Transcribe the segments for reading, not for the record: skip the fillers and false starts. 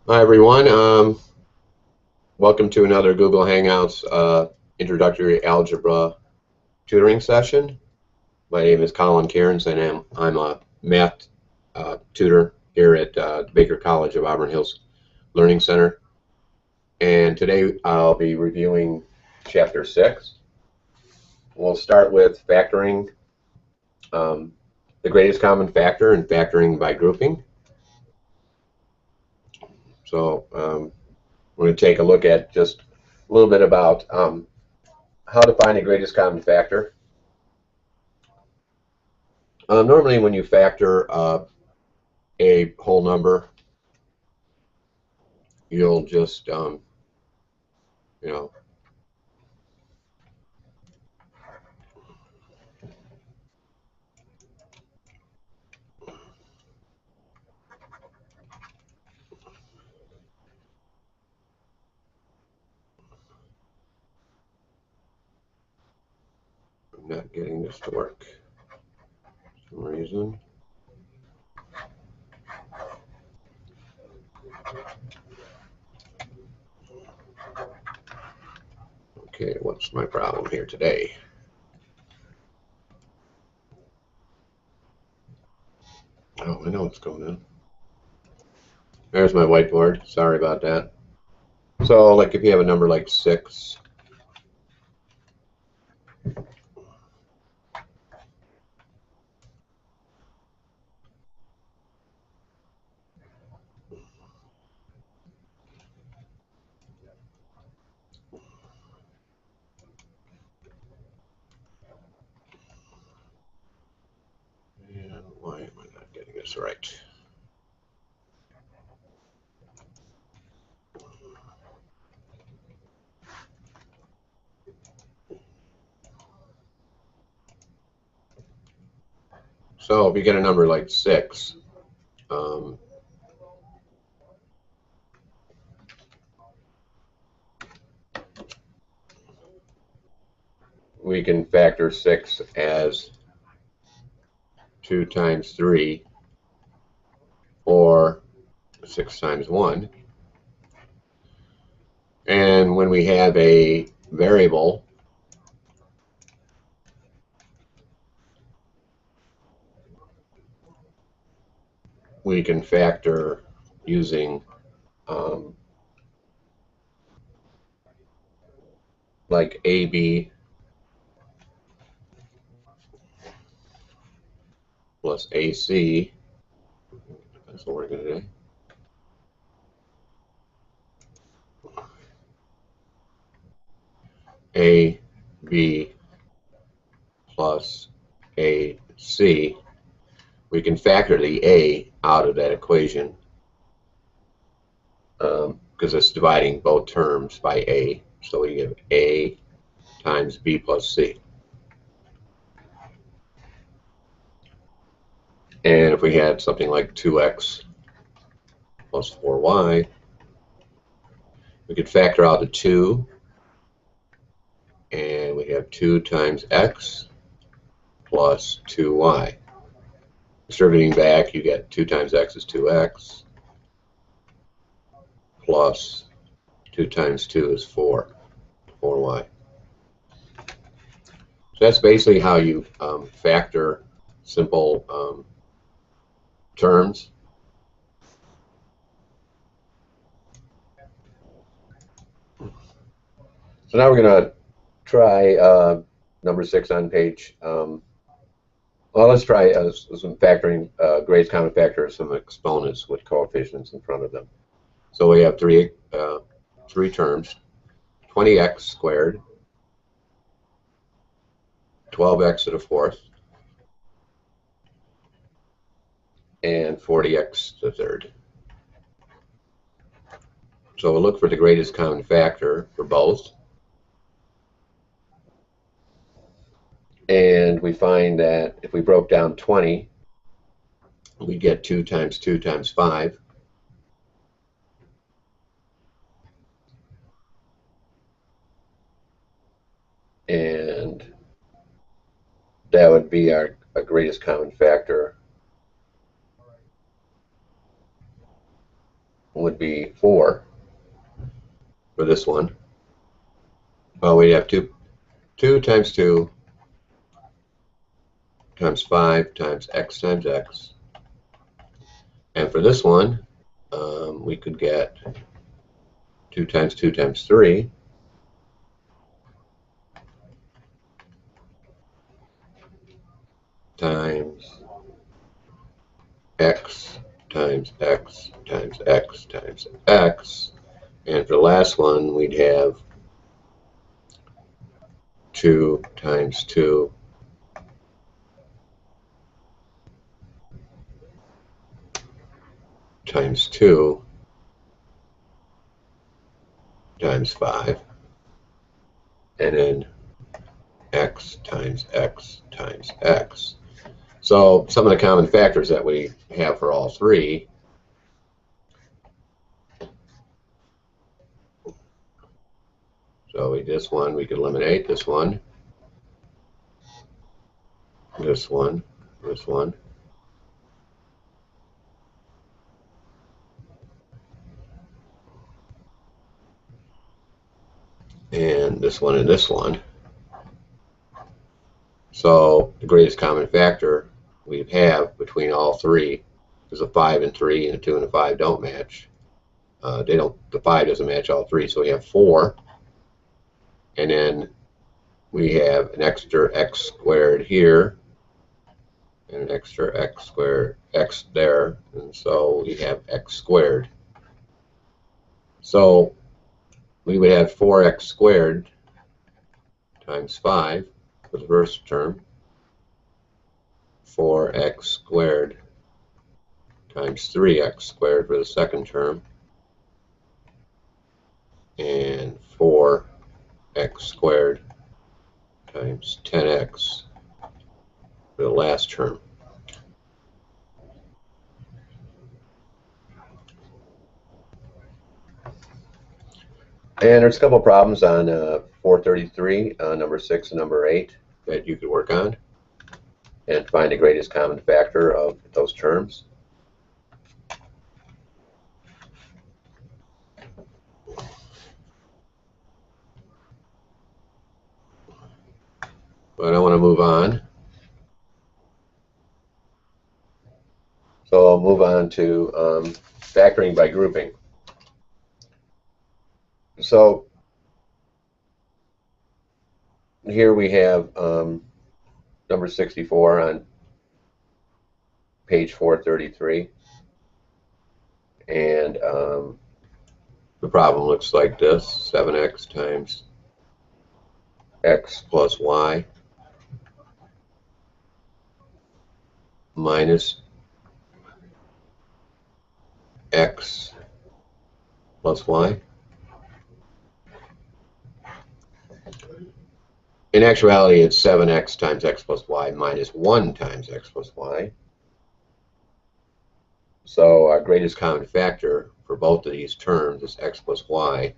Hi everyone. Welcome to another Google Hangouts introductory algebra tutoring session. My name is Colin Cairns and I'm a math tutor here at Baker College of Auburn Hills Learning Center. And today I'll be reviewing Chapter 6. We'll start with factoring the greatest common factor and factoring by grouping. So we're going to take a look at just a little bit about how to find the greatest common factor. Normally when you factor a whole number, you'll just, you know, I'm not getting this to work for some reason. Okay, what's my problem here today? Oh, I know what's going on. There's my whiteboard. Sorry about that. So, like if you have a number like 6, and why am I not getting this right? So, if you get a number like 6, we can factor 6 as 2 times 3 or 6 times 1. And when we have a variable, we can factor using like AB plus AC. That's what we're going to do. AB plus AC. We can factor the A out of that equation because it's dividing both terms by A. So we give A times B plus C. And if we had something like 2x plus 4y, we could factor out the 2, and we have 2 times x plus 2y. Distributing back, you get 2 times x is 2x, plus 2 times 2 is 4y. So that's basically how you factor simple terms. So now we're going to try number 6 on page. Well, let's try some factoring greatest common factor of some exponents with coefficients in front of them. So we have three terms: 20x squared, 12x to the fourth, and 40x to the third. So we'll look for the greatest common factor for both. And we find that if we broke down 20, we get 2 times 2 times 5. And that would be our greatest common factor. would be 4 for this one. Well, we have 2 times 2 times 5 times x. And for this one, we could get 2 times 2 times 3 times x times x times x times x. And for the last one, we'd have 2 times 2 times 2 times 5, and then x times x times x. So some of the common factors that we have for all three, so this one, we could eliminate this one, this one, this one, and this one and this one. So the greatest common factor we have between all three is a 5 and 3, and a 2 and a 5 don't match. The 5 doesn't match all three, so we have 4. And then we have an extra x squared here, and an extra x squared, x there, and so we have x squared. So we would have 4x squared times 5 for the first term, 4x squared times 3x squared for the second term, and 4x squared times 10x for the last term. And there's a couple of problems on 433, number 6 and number 8 that you could work on and find the greatest common factor of those terms. But I want to move on. So I'll move on to factoring by grouping. So here we have number 64 on page 433, and the problem looks like this: 7x times x plus y minus x plus y. In actuality, it's 7x times x plus y minus 1 times x plus y. So our greatest common factor for both of these terms is x plus y.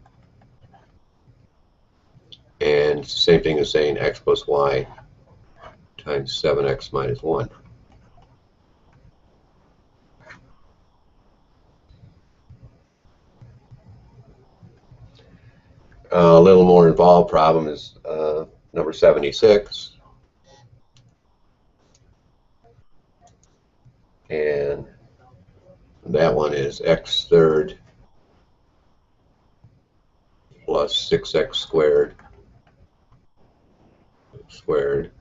And it's the same thing as saying x plus y times 7x minus 1. A little more involved problem is number 76. And that one is x third plus 6x squared squared.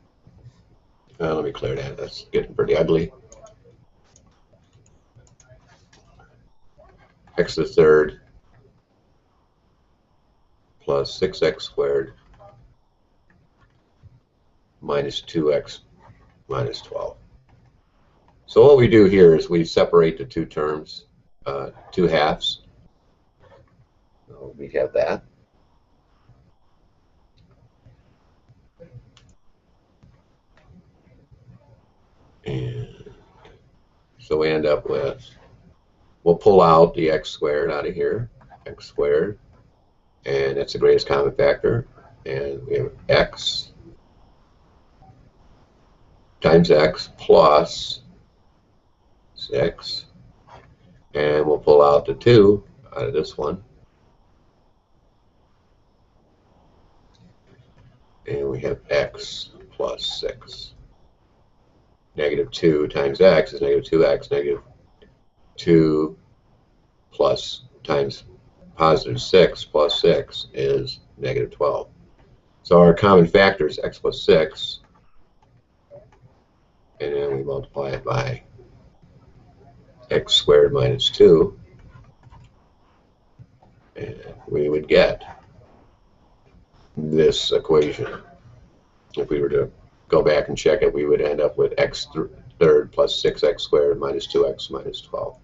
Let me clear that. That's getting pretty ugly. X to the third plus 6x squared minus 2x minus 12. So what we do here is we separate the two terms, 2 halves. So we have that. And so we end up with, we'll pull out the x squared out of here, x squared, and that's the greatest common factor. And we have x times x plus 6. And we'll pull out the 2 out of this one. And we have x plus 6. Negative 2 times x is negative 2x. Negative 2 plus times positive 6 plus 6 is negative 12. So our common factor is x plus 6. And then we multiply it by x squared minus 2. And we would get this equation. If we were to go back and check it, we would end up with x third plus 6x squared minus 2x minus 12.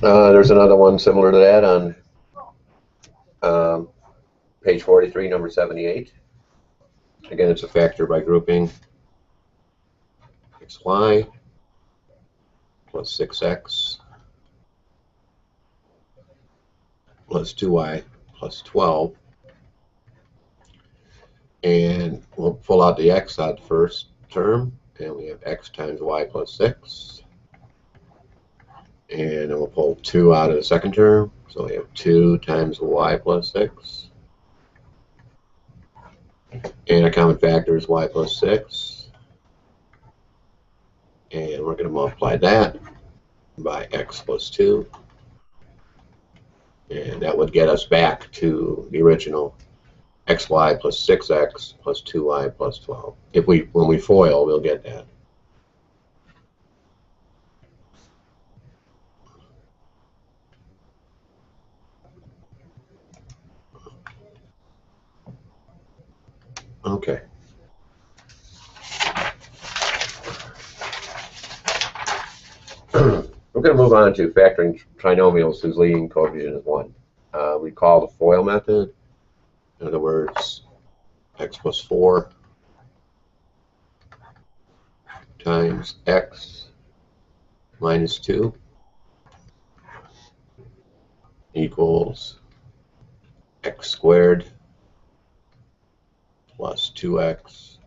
There's another one similar to that on page 43, number 78. Again, it's a factor by grouping xy plus 6x plus 2y plus 12. And we'll pull out the x out the first term, and we have x times y plus 6. And then we'll pull 2 out of the second term, so we have 2 times y plus 6. And our common factor is y plus 6. And we're going to multiply that by x plus 2. And that would get us back to the original xy plus 6x plus 2y plus 12. When we FOIL, we'll get that. Okay. We're going to move on to factoring trinomials whose leading coefficient is 1. We call the FOIL method. In other words, x plus 4 times x minus 2 equals x squared plus 2x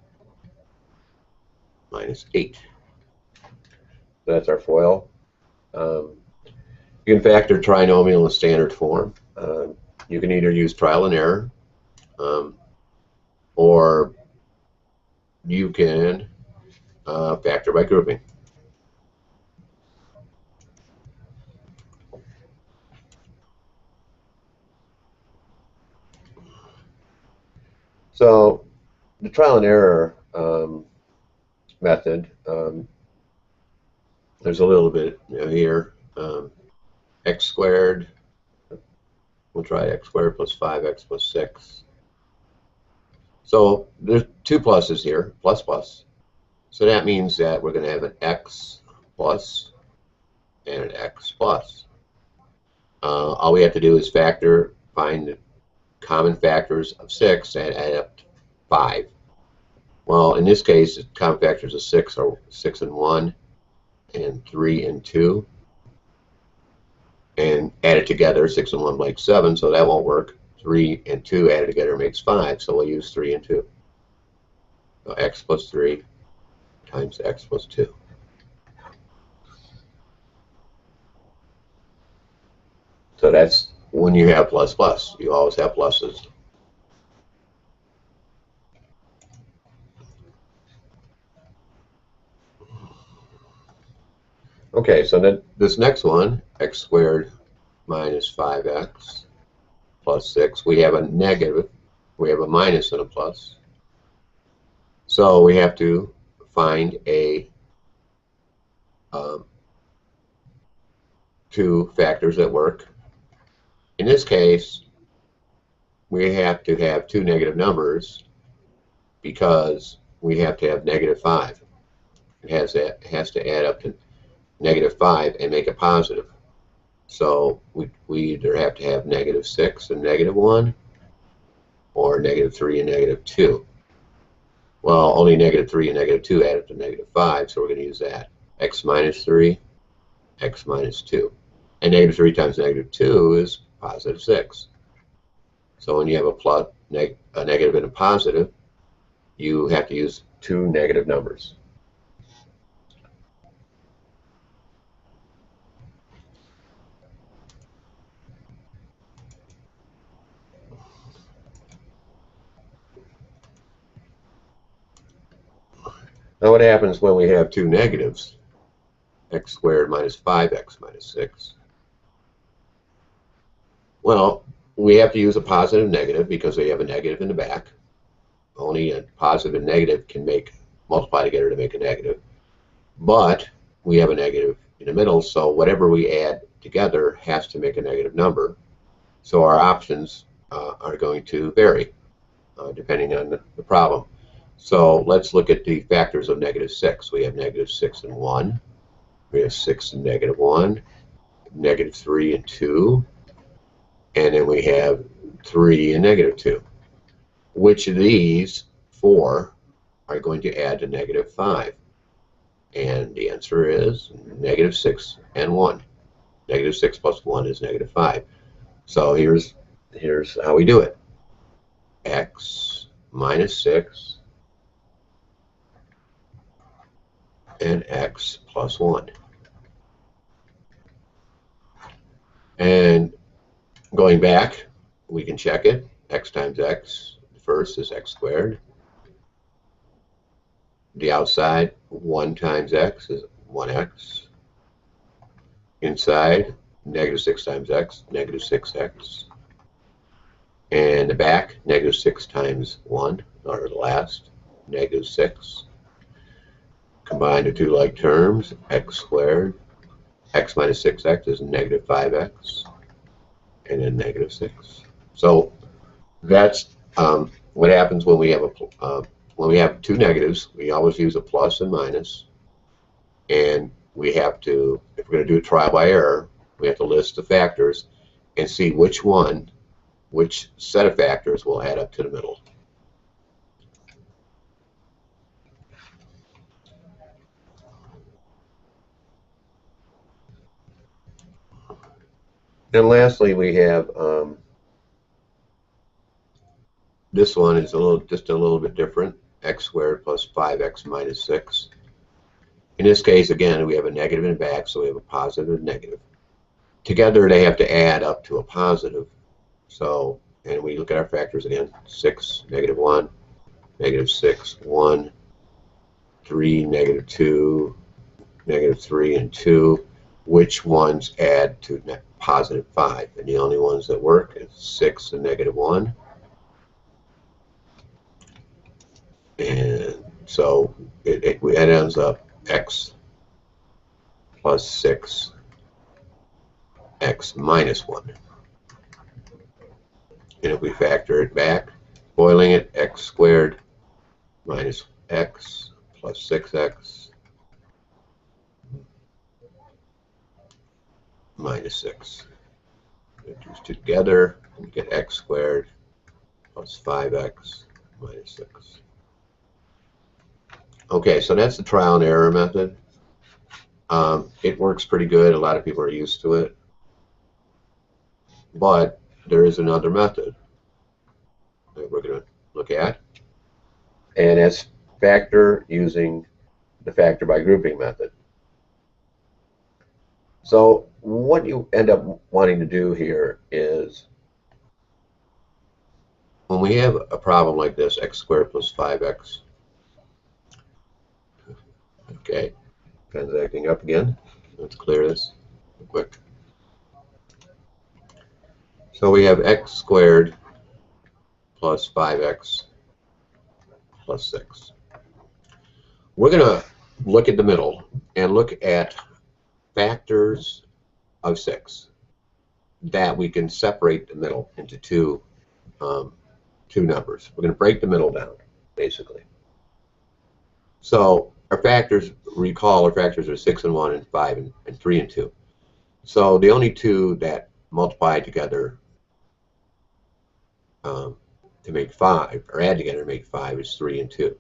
minus 8. That's our FOIL. You can factor trinomial in standard form. You can either use trial and error, or you can factor by grouping. So the trial and error method, there's a little bit here. X squared, we'll try x squared plus 5x plus 6. So there's 2 pluses here, plus plus. So that means that we're going to have an x plus and an x plus. All we have to do is find the common factors of 6 and add up to 5. Well, in this case, the common factors of 6 are 6 and 1 and 3 and 2. And added together, 6 and 1 makes 7, so that won't work. 3 and 2 added together makes 5, so we'll use 3 and 2. So x plus 3 times x plus 2. So that's when you have plus plus. You always have pluses. Okay, so then this next one, x squared minus 5x plus 6, we have a negative, we have a minus and a plus. So we have to find two factors that work. In this case, we have to have 2 negative numbers because we have to have negative 5. It has to add up to negative 5 and make it positive. So we either have to have negative 6 and negative 1 or negative 3 and negative 2. Well, only negative 3 and negative 2 add up to negative 5, so we're going to use that. X minus 3, x minus 2. And negative 3 times negative 2 is positive 6. So when you have a negative and a positive, you have to use two negative numbers. Now what happens when we have two negatives? X squared minus 5x minus 6. Well, we have to use a positive and negative because we have a negative in the back. Only a positive and negative can multiply together to make a negative. But we have a negative in the middle, so whatever we add together has to make a negative number. So our options are going to vary depending on the problem. So let's look at the factors of negative 6. We have negative 6 and 1. We have 6 and negative 1. Negative 3 and 2. And then we have 3 and negative 2. Which of these four are going to add to negative 5? And the answer is negative 6 and 1. Negative 6 plus 1 is negative 5. So here's how we do it. X minus 6 and x plus 1. And going back, we can check it. X times x, the first is x squared. The outside, 1 times x is 1x. Inside, negative 6 times x, negative 6x. And the back, negative 6 times 1, or the last, negative 6. Combine the two like terms, x squared. X minus 6x is negative 5x. And then negative 6. So that's what happens when we have two negatives. We always use a plus and minus. And we have to, if we're going to do a trial by error, we have to list the factors and see which set of factors will add up to the middle. And lastly, we have this one is just a little bit different. X squared plus 5x minus 6. In this case, again, we have a negative in the back, so we have a positive and negative. Together, they have to add up to a positive. So, and we look at our factors again. 6, negative 1, negative 6, 1, 3, negative 2, negative 3, and 2. Which ones add to positive 5? And the only ones that work is 6 and negative 1. And so it ends up x plus 6, x minus 1. And if we factor it back, boiling it, x squared minus x plus 6x minus 6. Put these two together, and we get x squared plus 5x minus 6. Okay, so that's the trial and error method. It works pretty good. A lot of people are used to it. But there is another method that we're going to look at, and it's factor using the factor by grouping method. So what you end up wanting to do here is, when we have a problem like this, x squared plus 5x, okay, pen's acting up again. Let's clear this real quick. So we have x squared plus 5x plus 6. We're going to look at the middle and look at factors of 6 that we can separate the middle into two numbers. We're going to break the middle down, basically. So our factors, recall, our factors are 6 and 1 and 5 and 3 and 2. So the only two that multiply together to make 5, or add together to make 5, is 3 and 2.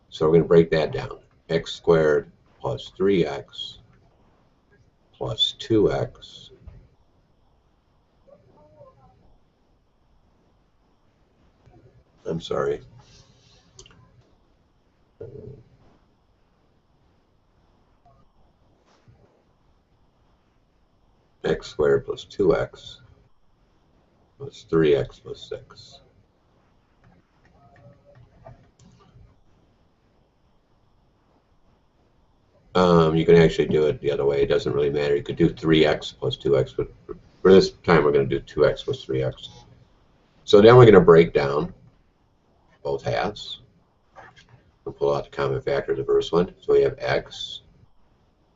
So we're going to break that down. X squared plus 3x plus 2x I'm sorry. X squared plus 2x plus 3x plus 6. You can actually do it the other way. It doesn't really matter. You could do 3x plus 2x, but for this time we're going to do 2x plus 3x. So then we're going to break down both halves. We'll pull out the common factor of the first one. So we have x,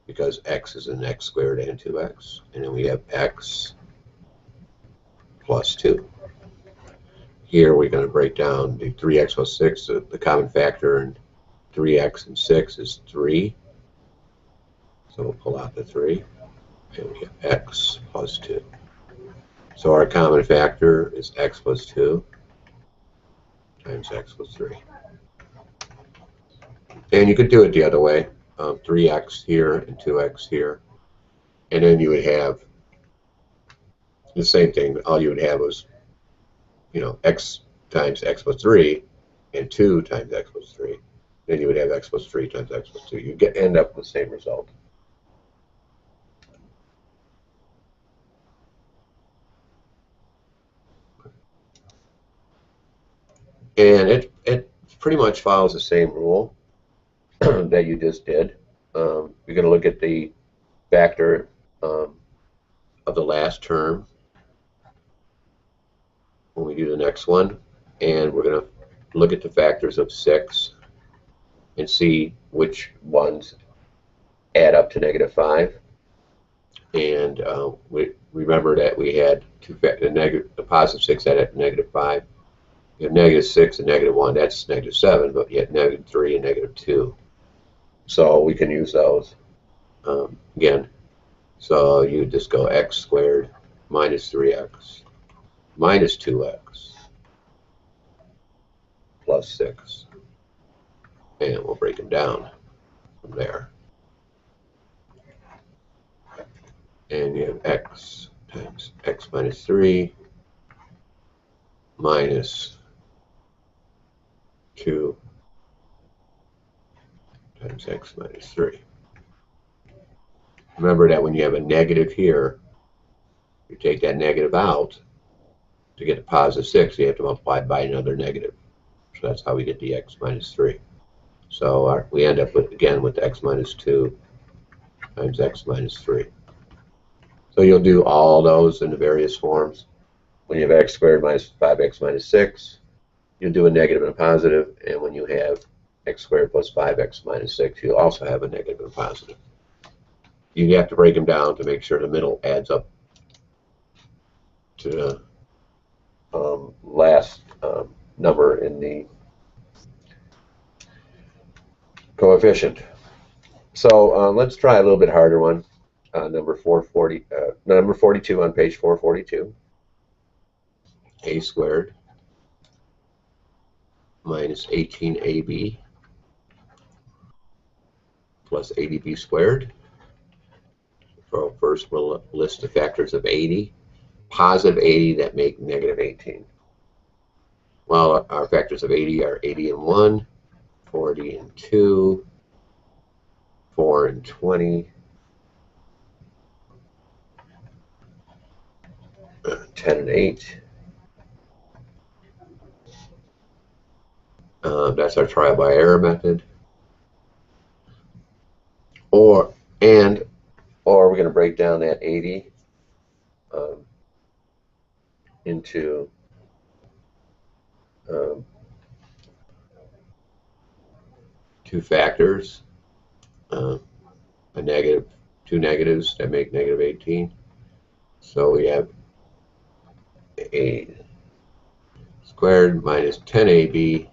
because x is an x squared and 2x. And then we have x plus 2. Here we're going to break down the 3x plus 6. The common factor in 3x and 6 is 3. So we'll pull out the 3. And we have x plus 2. So our common factor is x plus 2 times x plus 3. And you could do it the other way. 3x here and 2x here. And then you would have the same thing. All you would have was, x times x plus 3 and 2 times x plus 3. Then you would have x plus 3 times x plus 2. You end up with the same result. And it pretty much follows the same rule that you just did. You're going to look at the factor of the last term when we do the next one, and we're going to look at the factors of 6 and see which ones add up to -5. And we remember that we had the positive 6 add up to -5. You have -6 and -1, that's -7, but you have -3 and -2. So we can use those again. So you just go x squared minus 3x minus 2x plus 6. And we'll break them down from there. And you have x times x minus 3 minus 2 times x minus 3. Remember that when you have a negative here, you take that negative out. To get a positive 6, you have to multiply by another negative. So that's how we get the x minus 3. So we end up with, again, with x minus 2 times x minus 3. So you'll do all those in the various forms. When you have x squared minus 5x minus 6, you'll do a negative and a positive. And when you have x squared plus 5x minus 6, you'll also have a negative and a positive. You have to break them down to make sure the middle adds up to the last number in the coefficient. So let's try a little bit harder one. Number 42 on page 442. A squared minus 18ab plus 80b squared. So first we'll list the factors of 80. Positive 80 that make -18. Well, our factors of 80 are 80 and 1, 40 and 2, 4 and 20, 10 and 8. That's our trial by error method. Or we're going to break down that 80 into two factors, a negative, two negatives that make -18. So we have a squared minus 10ab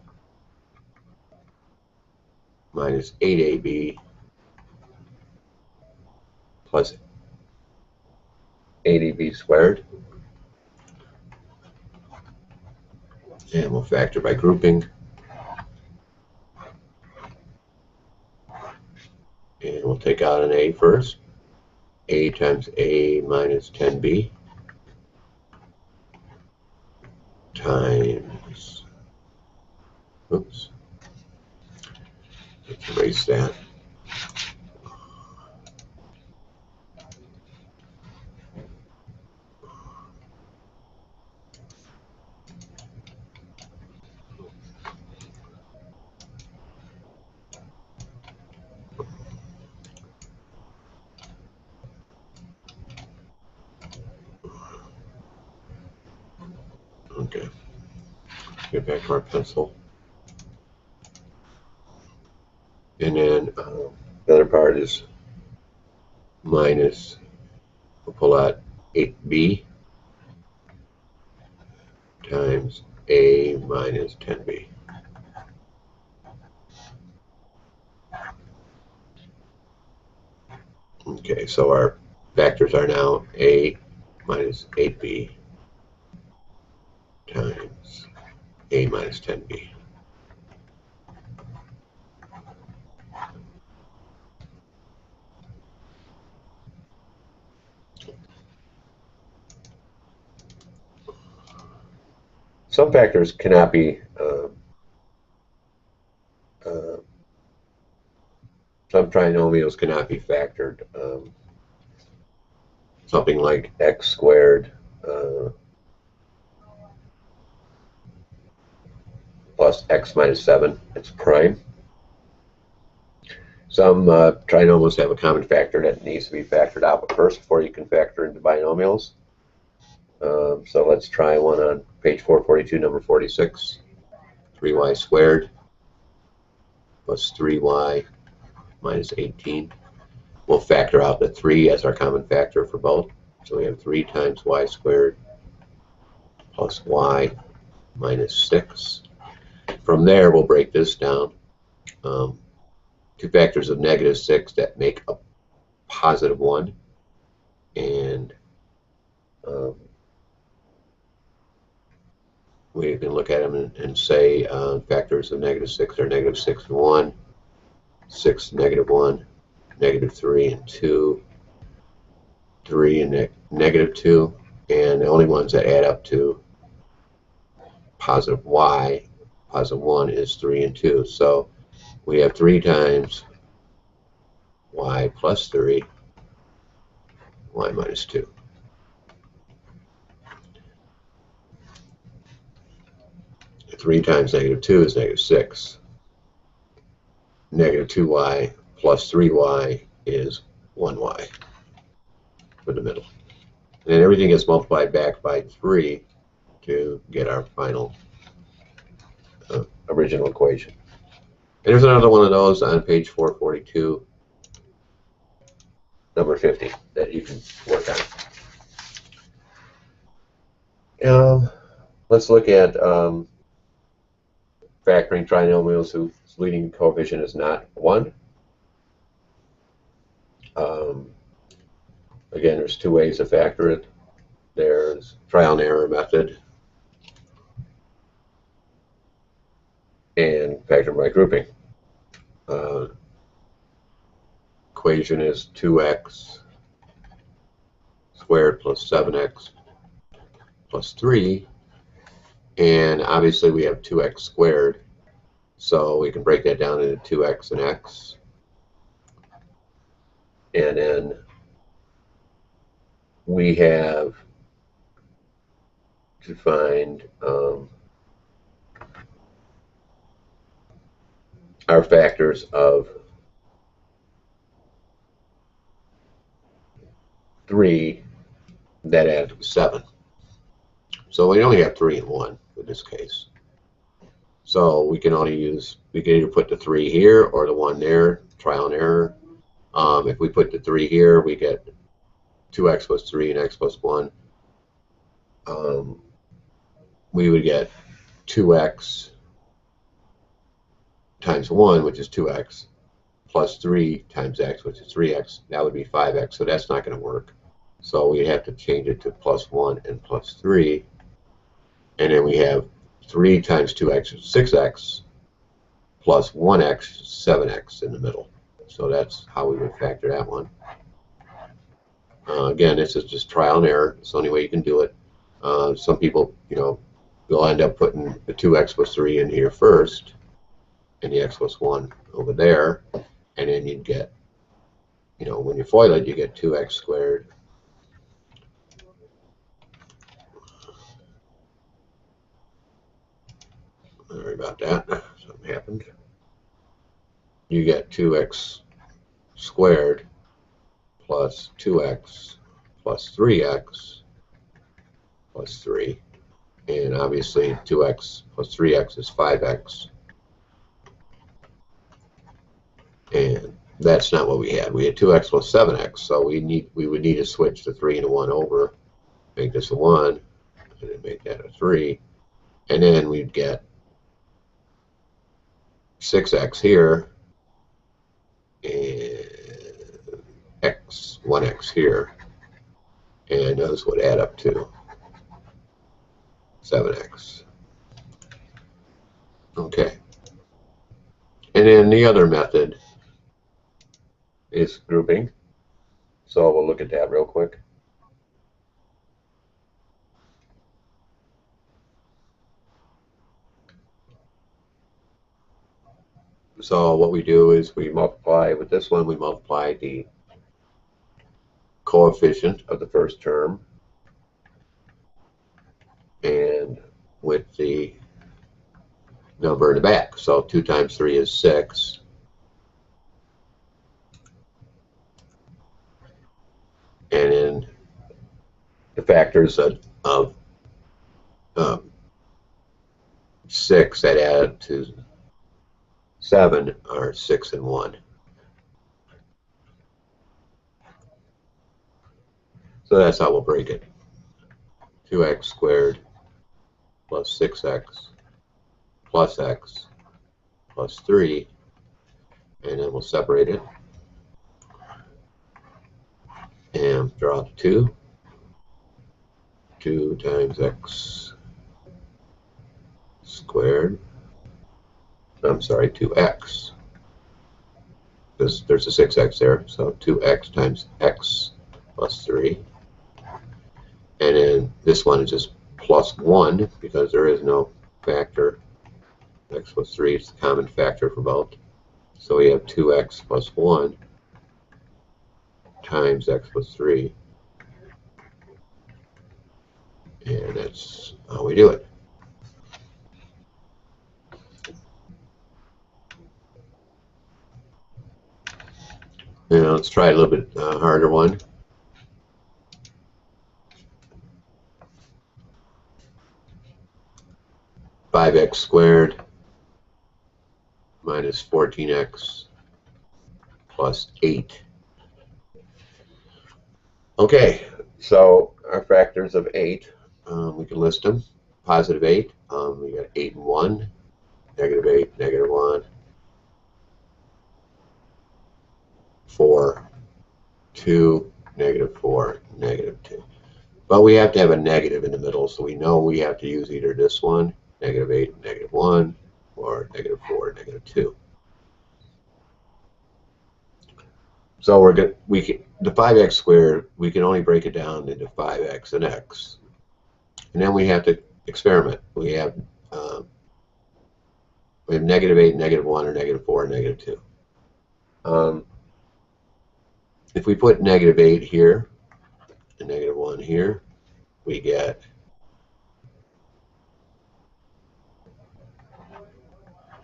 minus 8ab plus 80b squared. And we'll factor by grouping. And we'll take out an a first. A times a minus 10b times Oops. Let's erase that. Okay. Get back to our pencil. And then the other part is minus, we'll pull out 8b times a minus 10b. Okay, so our factors are now a minus 8b times a minus 10b. Some factors cannot be, some trinomials cannot be factored. Something like x squared plus x minus 7, it's prime. Some trinomials have a common factor that needs to be factored out first before you can factor into binomials. So let's try one on page 442, number 46. 3y squared plus 3y minus 18. We'll factor out the 3 as our common factor for both. So we have 3 times y squared plus y minus 6. From there, we'll break this down. Two factors of negative 6 that make a positive 1. And we can look at them and say factors of negative 6 are negative 6 and 1, 6, negative 1, negative 3 and 2, 3 and negative 2, and the only ones that add up to positive y, positive 1 is 3 and 2. So we have 3 times y plus 3, y minus 2. Three times negative 2 is negative 6. Negative 2y plus 3y is 1y for the middle. And everything gets multiplied back by 3 to get our final original equation. And there's another one of those on page 442, number 50, that you can work on. Let's look at factoring trinomials whose leading coefficient is not 1. Again, there's 2 ways to factor it. There's trial and error method and factor by grouping. Equation is 2x squared plus 7x plus 3. And obviously we have 2x squared, so we can break that down into 2x and x. And then we have to find our factors of 3 that add 7. So we only have 3 and 1 in this case. So we can only use, we can either put the 3 here or the 1 there, trial and error. If we put the 3 here, we get 2x plus 3 and x plus 1. We would get 2x times 1, which is 2x, plus 3 times x, which is 3x. That would be 5x, so that's not going to work. So we have to change it to plus 1 and plus 3. And then we have 3 times 2x is 6x, plus 1x, 7x in the middle. So that's how we would factor that one. Again, this is just trial and error. It's the only way you can do it. Some people, you know, will end up putting the 2x plus 3 in here first, and the x plus 1 over there, and then you'd get, when you FOIL it, you get 2x squared sorry about that, something happened. You get 2x squared plus 2x plus 3x plus 3, and obviously 2x plus 3x is 5x, and that's not what we had. We had 2x plus 7x, so we would need to switch the 3 and a 1 over, make this a 1, and then make that a 3, and then we'd get 6x here, and 1x here, and those would add up to 7x. Okay. And then the other method is grouping. So we'll look at that real quick. So what we do is we multiply, with this one we multiply the coefficient of the first term and with the number in the back. So 2 times 3 is 6. And then the factors of 6 that add to 7 are 6 and 1. So that's how we'll break it. 2x squared plus 6x plus x plus 3, and then we'll separate it and draw the 2. 2 times x squared, I'm sorry, 2x, because there's a 6x there, so 2x times x plus 3. And then this one is just plus 1 because there is no factor. X plus 3 is the common factor for both. So we have 2x plus 1 times x plus 3. And that's how we do it. Now let's try a little bit harder one. Five x squared minus 14x plus 8. Okay, so our factors of 8, we can list them. Positive 8, we got 8 and 1, negative 8, negative 1, 4, 2, negative 4, negative 2. But we have to have a negative in the middle, so we know we have to use either this one, negative 8, negative 1, or negative 4, negative 2. So we're good. The 5x squared, we can only break it down into 5x and x, and then we have to experiment. We have negative 8, negative 1, or negative 4, or negative 2. If we put negative 8 here and negative 1 here, we get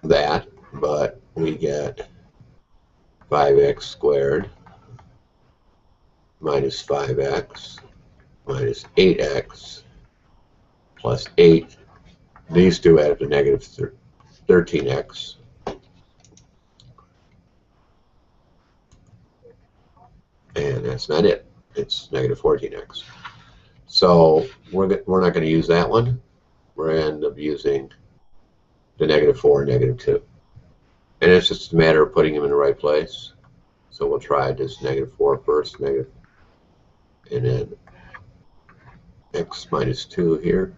that, but we get 5x squared minus 5x minus 8x plus 8. These two add up to negative 13x. And that's not it. It's negative 14x. So we're not going to use that one. We're going to end up using the negative 4 and negative 2. And it's just a matter of putting them in the right place. So we'll try this negative 4 first, and then x minus 2 here.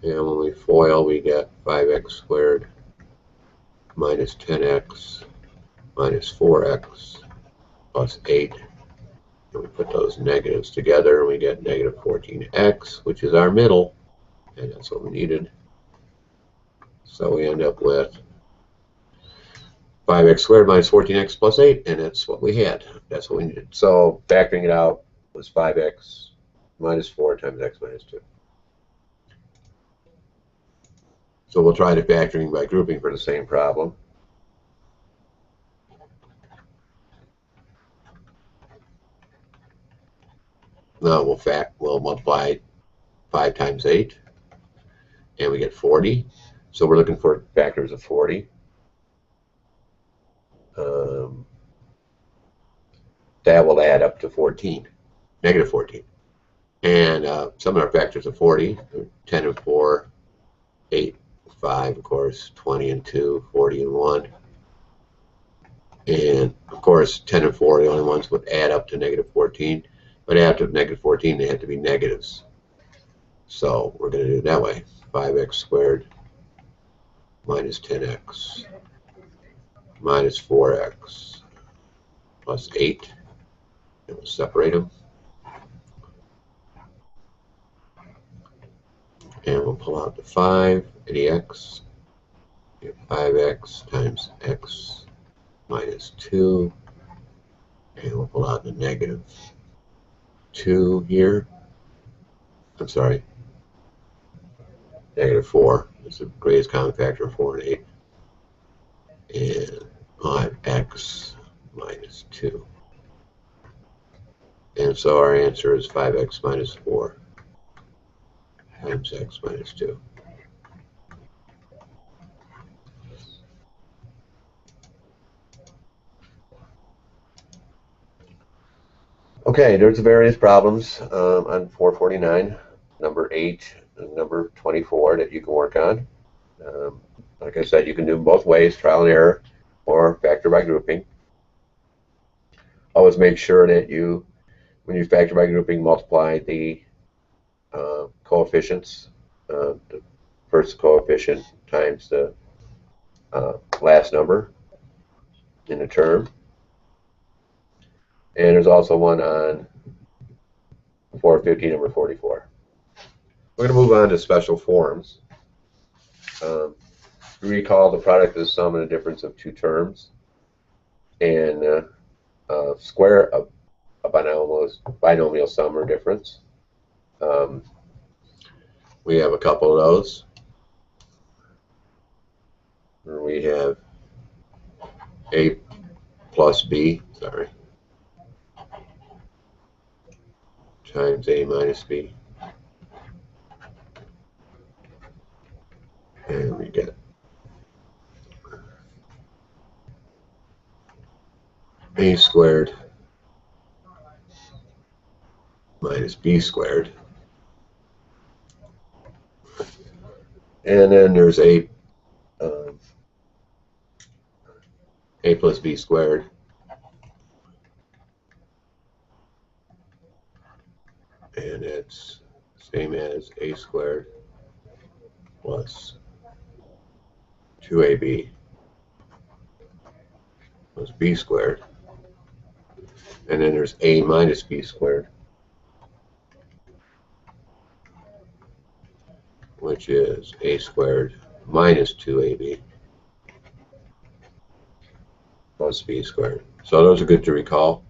And when we FOIL, we get 5x squared minus 10x minus 4x plus 8. And we put those negatives together, and we get negative 14x, which is our middle, and that's what we needed. So we end up with 5x squared minus 14x plus 8, and that's what we had. That's what we needed. So factoring it out was 5x minus 4 times x minus 2. So we'll try the factoring by grouping for the same problem. Now we'll multiply 5 times 8, and we get 40. So we're looking for factors of 40. That will add up to 14, negative 14. And some of our factors of 40, 10 and 4, 8, 5, of course, 20 and 2, 40 and 1. And, of course, 10 and 4 are the only ones would add up to negative 14. But after negative 14, they have to be negatives. So we're going to do it that way. 5x squared minus 10x minus 4x plus 8. And we'll separate them. And we'll pull out the 5 and the x. We have 5x times x minus 2. And we'll pull out the negative 2 here. I'm sorry. Negative 4 is the greatest common factor of 4 and 8. And 5x minus 2. And so our answer is 5x minus 4 times x minus 2. Okay, there's various problems on 449, number 8 and number 24 that you can work on. Like I said, you can do them both ways, trial and error, or factor by grouping. Always make sure that you, when you factor by grouping, multiply the coefficients. The first coefficient times the last number in the term. And there's also one on 450, number 44. We're going to move on to special forms. Recall the product of the sum and the difference of two terms. And square a binomial sum or difference. We have a couple of those. We have a plus b, times a minus b. And we get a squared minus b squared. And then there's a plus b squared and it's same as a squared plus 2ab plus b squared. And then there's a minus b squared, which is a squared minus 2ab plus b squared. So those are good to recall.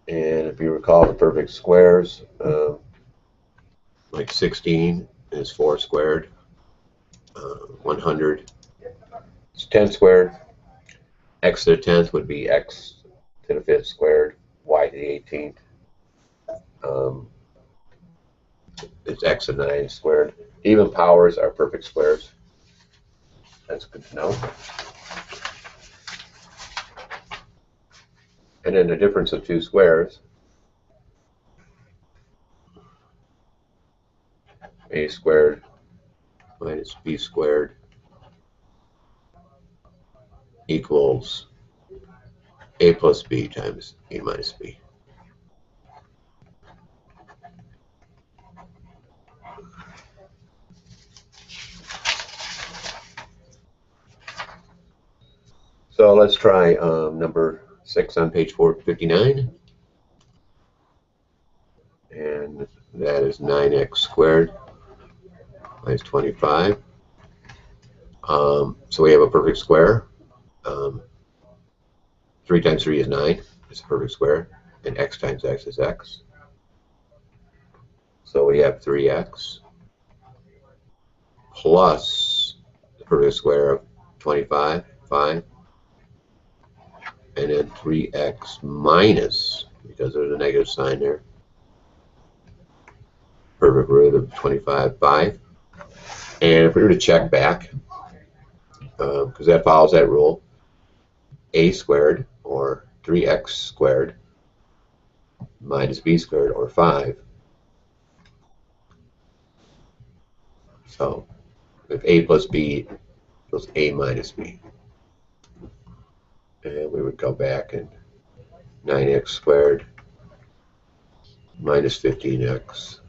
And if you recall the perfect squares, like 16 is 4 squared, 100 is 10 squared, x to the 10th would be x to the 5th squared, y to the 18th. It's x to the 9th squared. Even powers are perfect squares. That's good to know. And then the difference of two squares, a squared minus b squared equals a plus b times a minus b. So let's try number 6 on page 459. And that is 9x squared minus 25. So we have a perfect square. 3 times 3 is 9. It's a perfect square. And x times x is x. So we have 3x plus the perfect square of 25, 5. And then 3x minus, because there's a negative sign there, perfect root of 25, 5. And if we were to check back, because that follows that rule, a squared, or 3x squared, minus b squared, or 5. So if a plus b equals a minus b. And we would go back and 9x squared minus 15x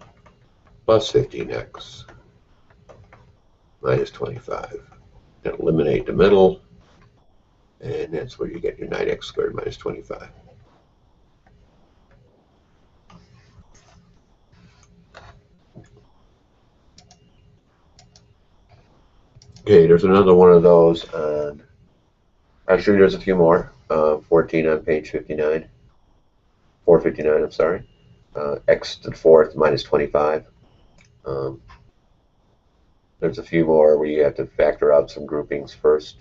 plus 15x minus 25. And eliminate the middle, and that's where you get your 9x squared minus 25. Okay, there's another one of those. Actually, there's a few more. 14 on page 59. 459, I'm sorry. X to the fourth minus 25. There's a few more where you have to factor out some groupings first.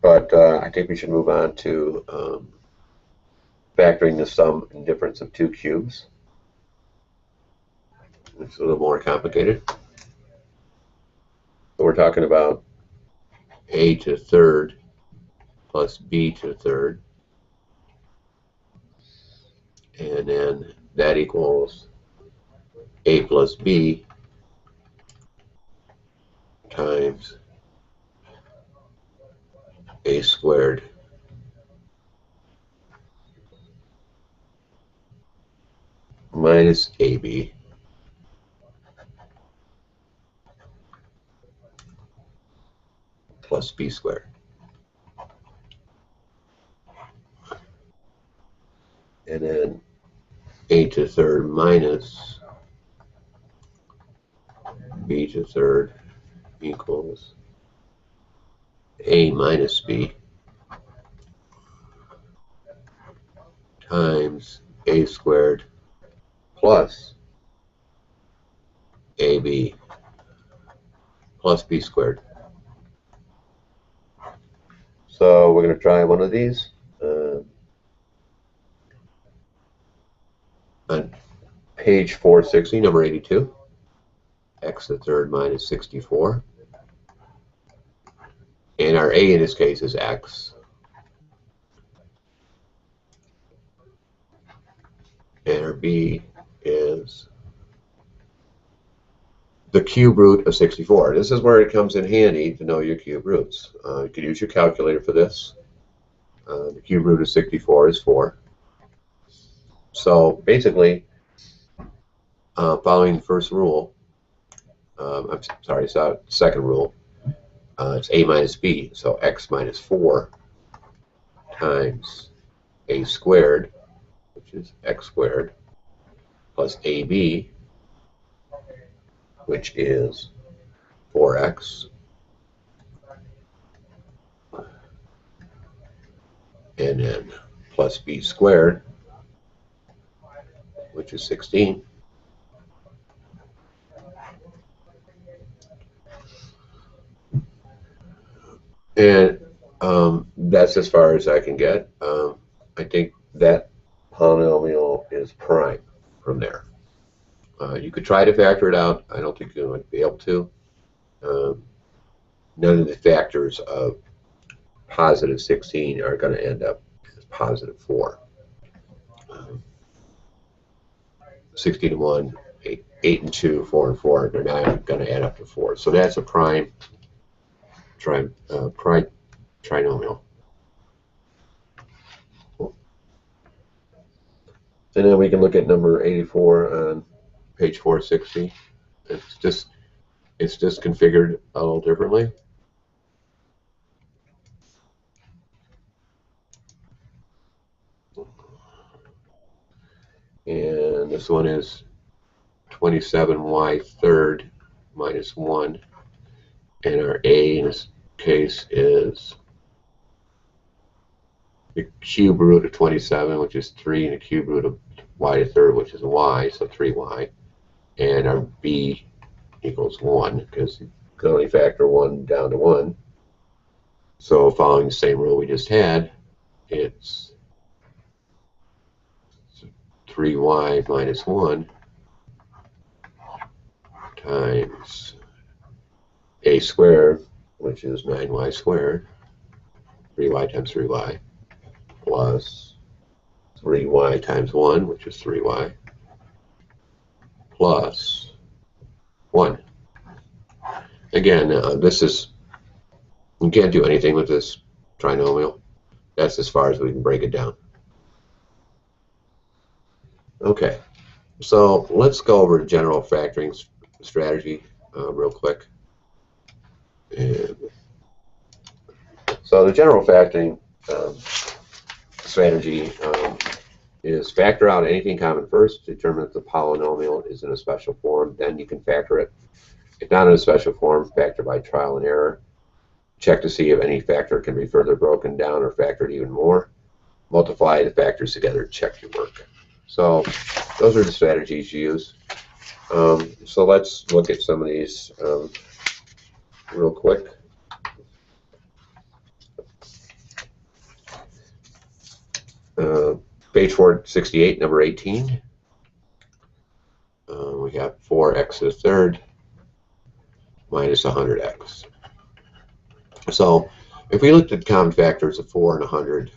But I think we should move on to factoring the sum and difference of two cubes. It's a little more complicated. So we're talking about a to the third plus b to the third. And then that equals a plus b times a squared minus ab plus b squared. And then a to the third minus b to the third equals a minus b times a squared plus ab plus b squared. So we're going to try one of these. On page 460, number 82, x to the third minus 64. And our a in this case is x. And our b is the cube root of 64. This is where it comes in handy to know your cube roots. You could use your calculator for this. The cube root of 64 is 4. So basically, following the first rule, I'm sorry, second rule, it's a minus b, so x minus 4 times a squared, which is x squared, plus ab, which is 4x, and then plus b squared, which is 16. And that's as far as I can get. I think that polynomial is prime from there. You could try to factor it out. I don't think you're going to be able to. None of the factors of positive 16 are going to end up as positive 4. 16 and 1, 8 and 2, 4 and 4, they're not going to add up to 4. So that's a prime trinomial. And then we can look at number 84 on page 460. It's just configured a little differently. And this one is 27y third minus 1. And our a in this case is the cube root of 27, which is 3, and the cube root of y to the third, which is y, so 3y. And our b equals 1, because you can only factor 1 down to 1. So following the same rule we just had, it's 3y minus 1 times a squared, which is 9y squared, 3y times 3y, plus 3y times 1, which is 3y, plus 1. Again, this is, you can't do anything with this trinomial. That's as far as we can break it down. Okay, so let's go over the general factoring strategy real quick. And so the general factoring strategy is factor out anything common first, determine if the polynomial is in a special form, then you can factor it. If not in a special form, factor by trial and error. Check to see if any factor can be further broken down or factored even more. Multiply the factors together, check your work. So those are the strategies you use. So let's look at some of these real quick. Page 468, number 18. We have 4x to the third minus 100x. So if we looked at common factors of 4 and 100,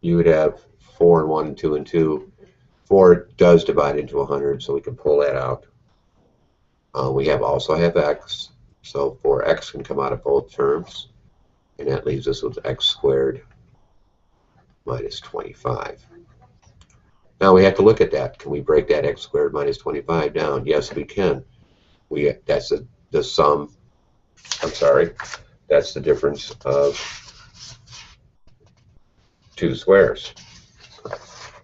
you would have 4 and 1 and 2 and 2. 4 does divide into 100, so we can pull that out. We also have x, so 4x can come out of both terms, and that leaves us with x squared minus 25. Now we have to look at that. Can we break that x squared minus 25 down? Yes, we can. That's the sum. I'm sorry. That's the difference of two squares.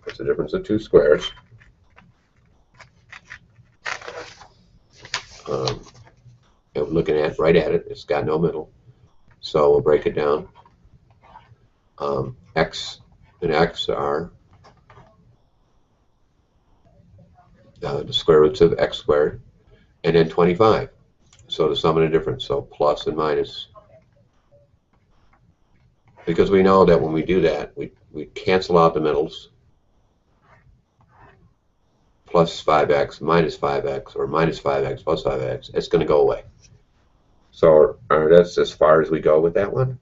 That's the difference of two squares. And we're looking right at it. It's got no middle. So we'll break it down. X and x are the square roots of x squared, and then 25. So the sum and the difference, so plus and minus. Because we know that when we do that, we cancel out the middles. Plus 5x minus 5x, or minus 5x plus 5x, it's going to go away. So that's as far as we go with that one.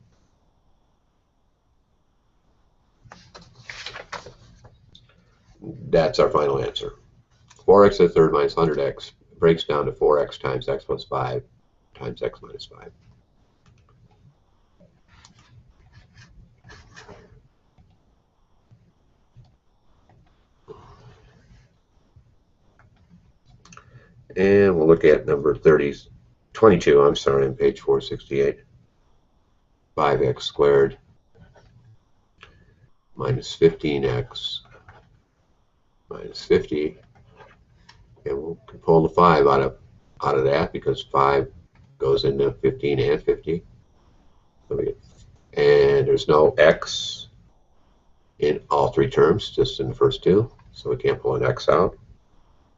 That's our final answer. 4x to the third minus 100x breaks down to 4x times x plus 5 times x minus 5. And we'll look at number 22, I'm sorry, on page 468. 5x squared minus 15x minus 50. And we'll pull the 5 out of that, because 5 goes into 15 and 50. So and there's no x in all three terms, just in the first two. So we can't pull an x out.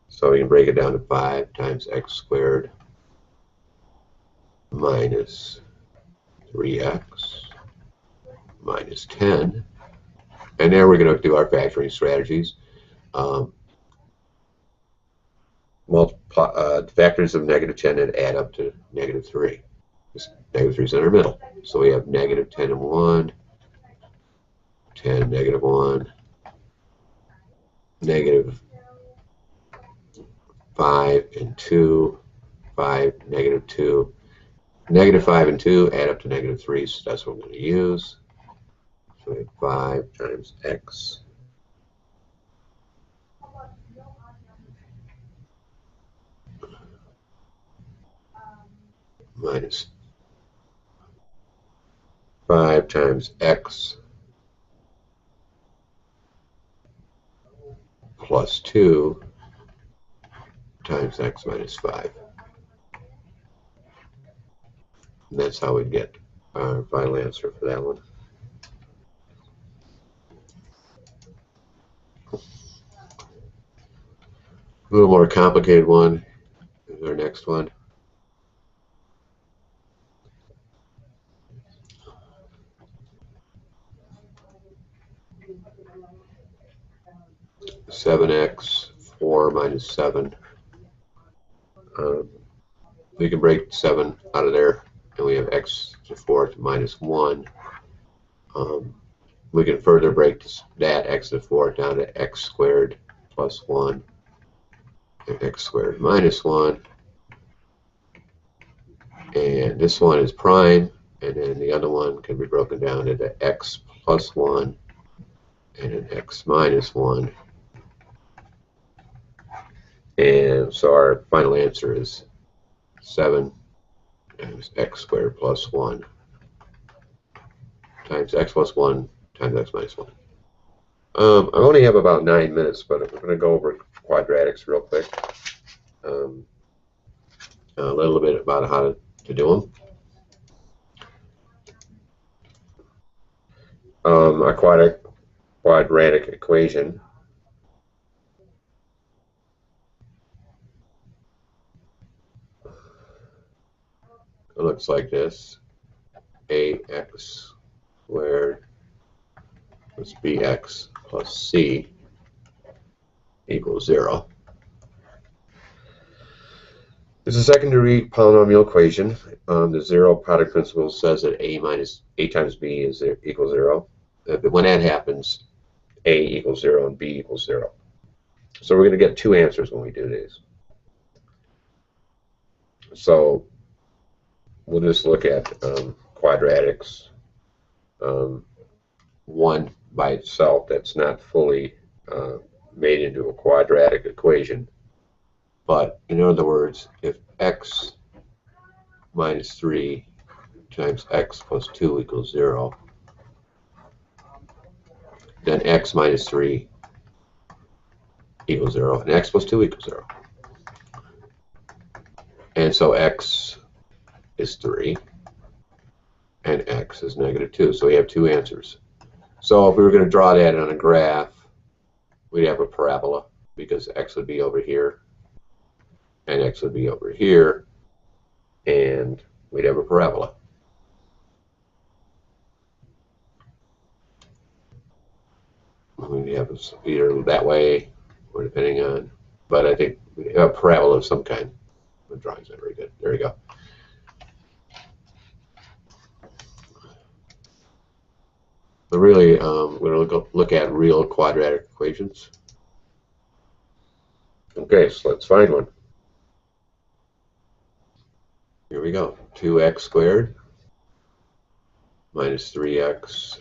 So we can break it down to 5 times x squared minus 3x minus 10. And there we're going to do our factoring strategies. Factors of negative 10 and add up to negative 3. This negative 3 is in our middle. So we have negative 10 and 1, 10, negative 1, negative 5 and 2, 5, negative 2. Negative 5 and 2 add up to negative 3, so that's what we're going to use. So we have 5 times x minus 5 times x plus 2 times x minus 5. And that's how we get our final answer for that one. A little more complicated one is our next one. Seven x 4 minus 7. We can break 7 out of there, and we have x to the 4th minus 1. We can further break that x to the 4th down to x squared plus 1 and x squared minus 1. And this one is prime, and then the other one can be broken down into x plus 1 and an x minus 1. And so our final answer is 7 times x squared plus 1 times x plus 1 times x minus 1. I only have about 9 minutes, but I'm going to go over quadratics real quick. A little bit about how to do them. A quadratic equation looks like this: ax squared plus bx plus c equals 0. It's a secondary polynomial equation. The zero product principle says that a times b is equals 0. When that happens, a equals 0 and b equals 0. So we're going to get two answers when we do these. So we'll just look at quadratics. One by itself that's not fully made into a quadratic equation. But in other words, if x minus 3 times x plus 2 equals 0, then x minus 3 equals 0, and x plus 2 equals 0. And so x is 3, and x is negative 2. So we have two answers. So if we were going to draw that on a graph, we'd have a parabola, because x would be over here, and x would be over here, and we'd have a parabola. We have either that way, or depending on, but I think we have a parabola of some kind. The drawing's not very good. There we go. But really, we're going to look at real quadratic equations. Okay, so let's find one. Here we go. 2x squared minus 3x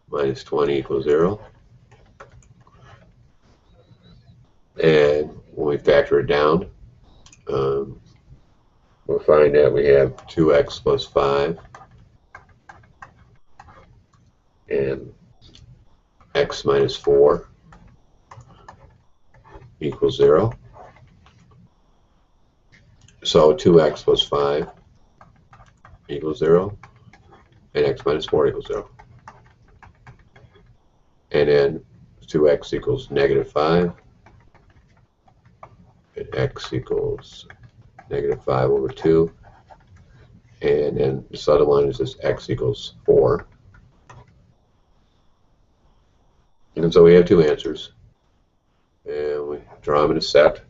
minus 20 equals 0. And when we factor it down, we'll find that we have 2x plus 5 and x minus 4 equals 0. So 2x plus 5 equals 0, and x minus 4 equals 0. And then 2x equals negative 5, and x equals negative 5 over 2. And then this other one is this x equals 4. And so we have two answers. And we draw them in a set.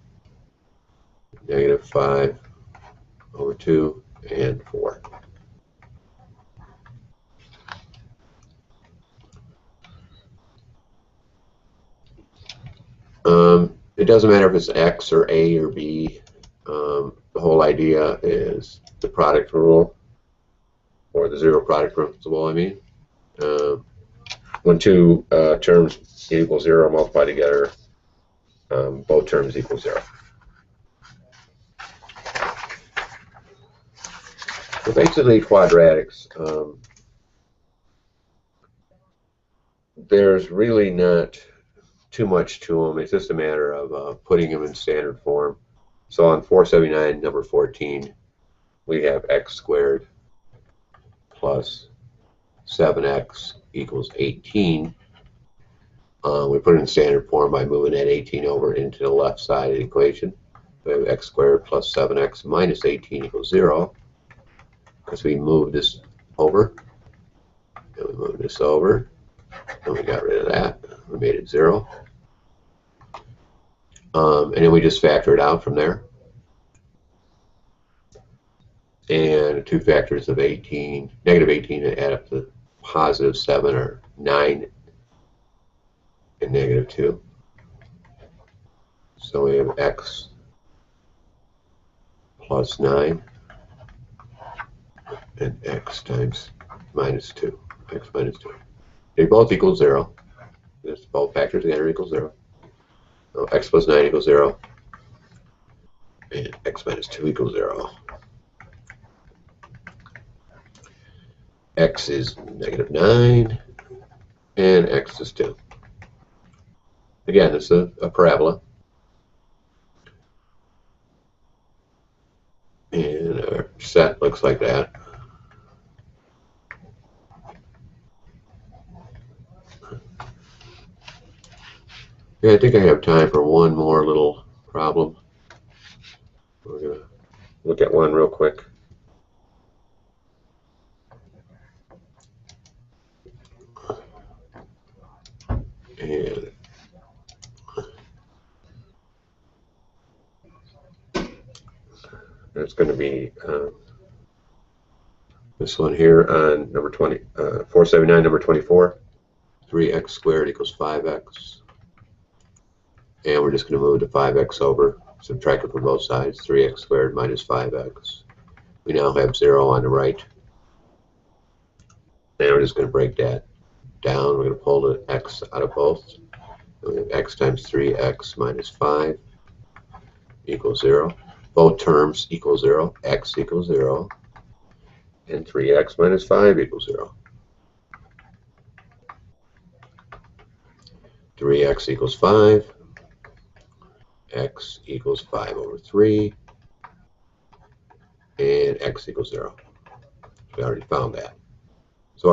Negative 5 over 2 and 4. It doesn't matter if it's x or a or b. The whole idea is the product rule, or the zero product principle, I mean. When two terms equal 0 multiply together, both terms equal 0. So basically quadratics, there's really not too much to them. It's just a matter of putting them in standard form. So on 479, number 14, we have x squared plus 7x equals 18. We put it in standard form by moving that 18 over into the left side of the equation. We have x squared plus 7x minus 18 equals 0, because we moved this over, and we moved this over, and we got rid of that. We made it 0. And then we just factor it out from there. And 2 factors of 18, negative 18, and add up to positive 7 are 9 and negative 2. So we have x plus 9 and x times minus 2. X minus 2. They both equal 0. Just both factors together equals 0. So x plus 9 equals 0. And x minus 2 equals 0. X is negative 9. And x is 2. Again, it's a parabola. And our set looks like that. Yeah, I think I have time for one more little problem. We're going to look at one real quick. And it's going to be this one here on number 479, number 24. 3x squared equals 5x. And we're just going to move the 5x over, subtract it from both sides. 3x squared minus 5x. We now have 0 on the right. And we're just going to break that down. We're going to pull the x out of both. We have x times 3x minus 5 equals 0. Both terms equal 0. X equals 0. And 3x minus 5 equals 0. 3x equals 5. X equals 5 over 3. And x equals 0. We already found that. So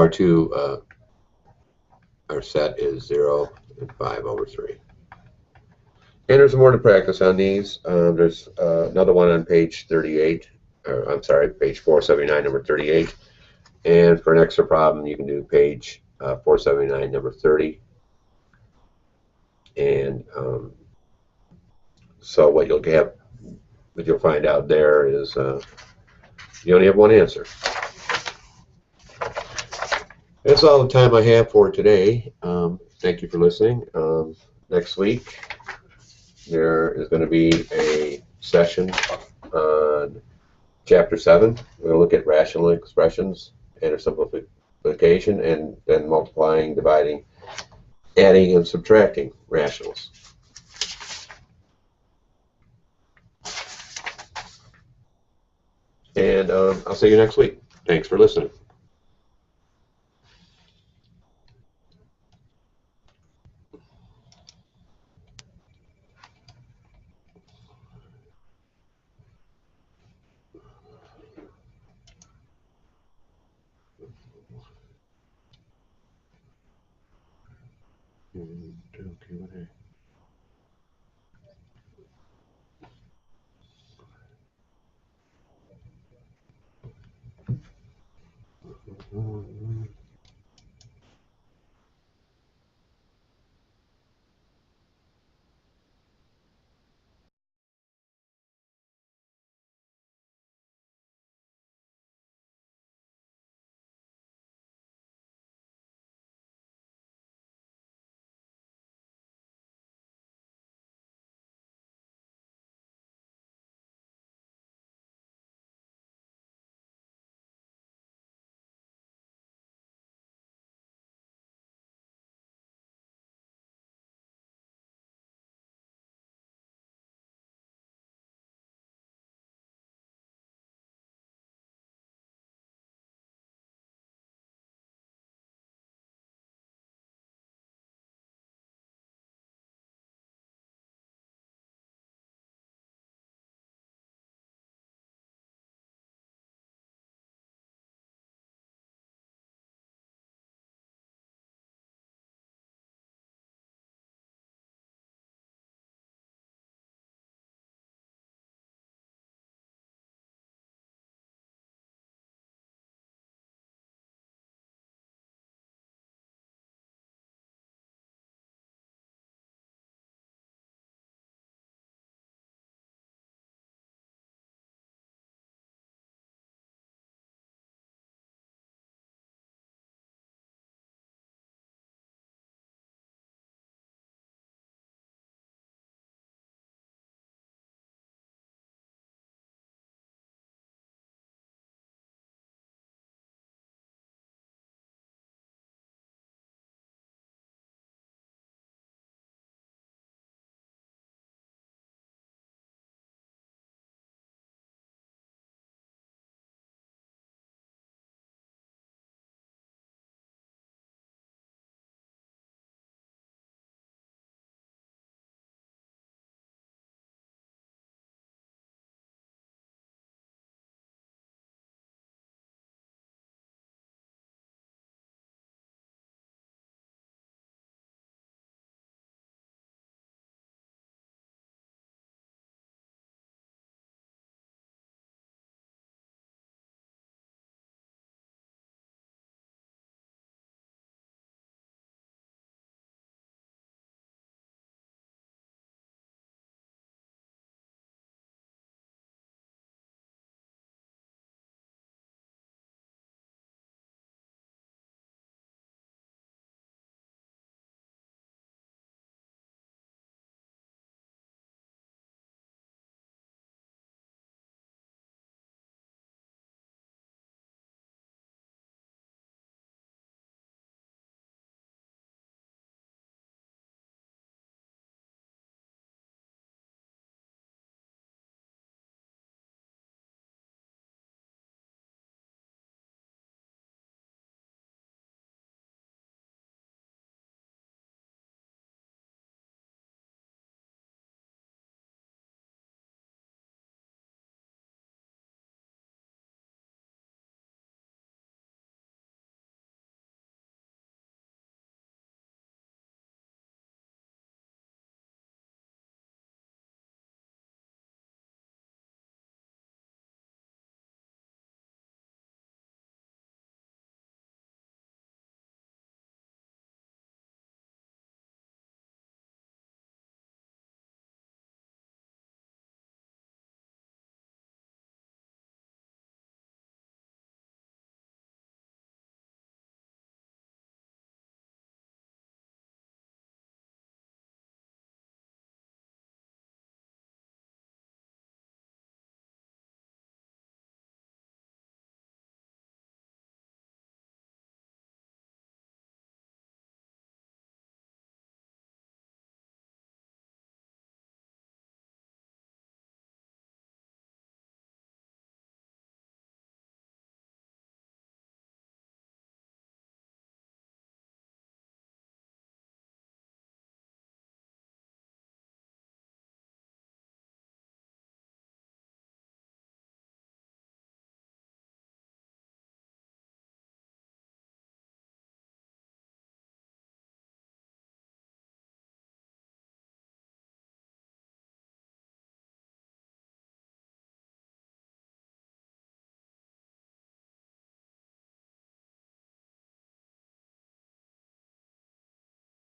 our set is 0 and 5 over 3. And there's more to practice on these. There's another one on page 38, or I'm sorry, page 479, number 38. And for an extra problem, you can do page 479, number 30. And so what you'll find out there is you only have one answer. That's all the time I have for today. Thank you for listening. Next week, there is going to be a session on Chapter 7. We're going to look at rational expressions and their simplification, and then multiplying, dividing, adding, and subtracting rationals. And I'll see you next week. Thanks for listening. Okay,